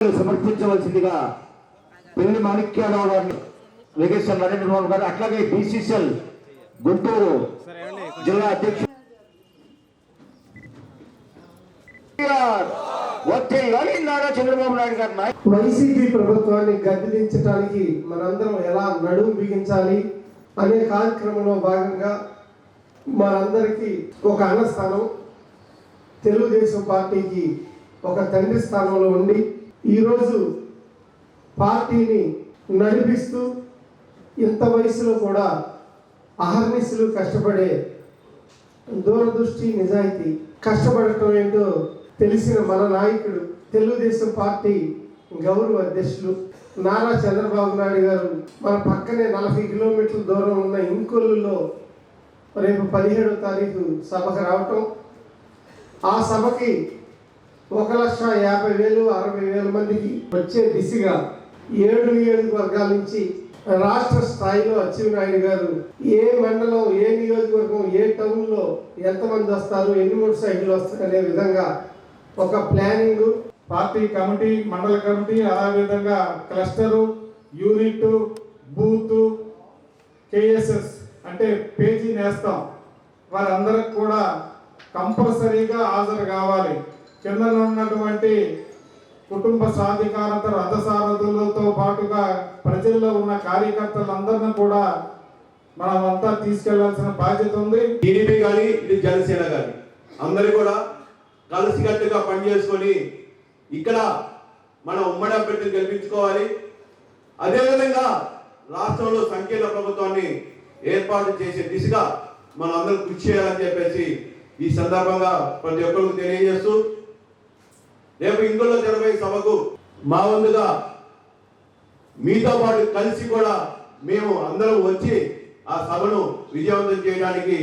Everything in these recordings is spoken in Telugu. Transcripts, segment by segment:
సమర్పించవలసిందిగా పెళ్లి మాణిక్యాలరావు గారిని వెంకటేశ్వర నరేంద్రబాబు గారు, అట్లాగే బీసీసీఎల్ గుంటూరు జిల్లా అధ్యక్షుడు నారా చంద్రబాబు నాయుడు గారు వైసీపీ ప్రభుత్వాన్ని గద్దెదించడానికి మనందరం ఎలా నడుము బిగించాలి అనే కార్యక్రమంలో భాగంగా మనందరికీ ఒక అన్న స్థానం, తెలుగుదేశం పార్టీకి ఒక తండ్రి స్థానంలో ఉండి ఈరోజు పార్టీని నడిపిస్తూ ఇంత వయసులో కూడా అహర్నిశలు కష్టపడే దూరదృష్టి, నిజాయితీ, కష్టపడటం ఏంటో తెలిసిన మన నాయకుడు, తెలుగుదేశం పార్టీ గౌరవ అధ్యక్షులు నారా చంద్రబాబు నాయుడు గారు మన పక్కనే 40 కిలోమీటర్ల దూరం ఉన్న ఇంకొల్లులో రేపు 17వ తారీఖు సభకు రావటం, ఆ సభకి 1,50,000 60,000 మందికి వచ్చే దిశగా 7 నియోజకవర్గాల నుంచి రాష్ట్ర స్థాయిలో అచ్చెన్నాయుడు గారు ఏ మండలం, ఏ నియోజకవర్గం, ఏ టౌన్లో ఎంతమంది వస్తారు, ఎన్ని మోటార్ సైకిళ్ళు వస్తారు అనే విధంగా ఒక ప్లానింగ్, పార్టీ కమిటీ, మండల కమిటీ, అదేవిధంగా క్లస్టరు, యూనిట్, బూత్, కేఎస్ఎస్ అంటే పేజీ నేస్తాం వారందరికి కూడా కంపల్సరీగా హాజరు కావాలి. కింద ఉన్నటువంటి కుటుంబ సాధికారత రథసారథులతో పాటుగా ప్రజల్లో ఉన్న కార్యకర్తలందరినీ కూడా మనమంతా తీసుకెళ్లాల్సిన బాధ్యత ఉంది. టీడీపీ కానీ ఇది జనసేన కానీ అందరూ కూడా కలిసికట్టుగా పనిచేసుకొని ఇక్కడ మన ఉమ్మడి అభ్యర్థిని గెలిపించుకోవాలి. అదేవిధంగా రాష్ట్రంలో సంకీర్ణ ప్రభుత్వాన్ని ఏర్పాటు చేసే దిశగా మనందరూ కృషి చేయాలని చెప్పేసి ఈ సందర్భంగా ప్రతి ఒక్కరికి తెలియజేస్తూ, రేపు ఇందులో జరగబోయే సభకు మా వంతుగా మీతో పాటు కలిసి కూడా మేము అందరం వచ్చి ఆ సభను విజయవంతం చేయడానికి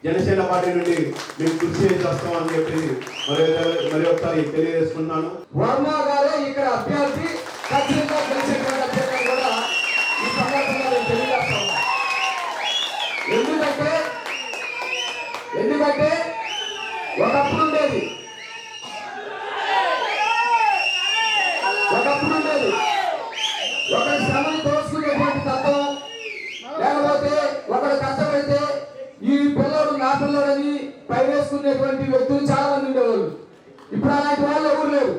జనసేన పార్టీ నుండి మేము కృషి చేసి వస్తామని చెప్పి మరి ఒకసారి తెలియజేసుకున్నాను. వర్మ గారే ఇక్కడ అభ్యర్థి, ఖచ్చితంగా గెలిచేటువంటి అభ్యర్థి కూడా ఈ సందర్భంగా నేను తెలియజేస్తా ఉన్నాను. ఎందుకంటే ఒకప్పుడు ఉండేది ఒకరి శ్రమని తోసుకునేటువంటి తత్వం, లేకపోతే ఒకడు కష్టపడితే ఈ పిల్లడు నా పిల్లడని పైవేసుకునేటువంటి వ్యక్తులు చాలా మంది ఉండేవాళ్ళు. ఇప్పుడు అలాంటి వాళ్ళు ఎవరు లేరు.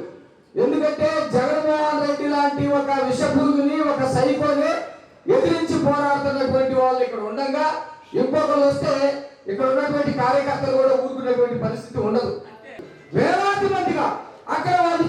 ఎందుకంటే జగన్మోహన్ రెడ్డి లాంటి ఒక విషపురుగుని, ఒక సైకోని ఎదిరించి పోరాడుతున్నటువంటి వాళ్ళు ఇక్కడ ఉండగా ఇంకొకరు వస్తే ఇక్కడ ఉన్నటువంటి కార్యకర్తలు కూడా ఊరుకునేటువంటి పరిస్థితి ఉండదు. వేలాది మందిగా అక్కడ వాళ్ళు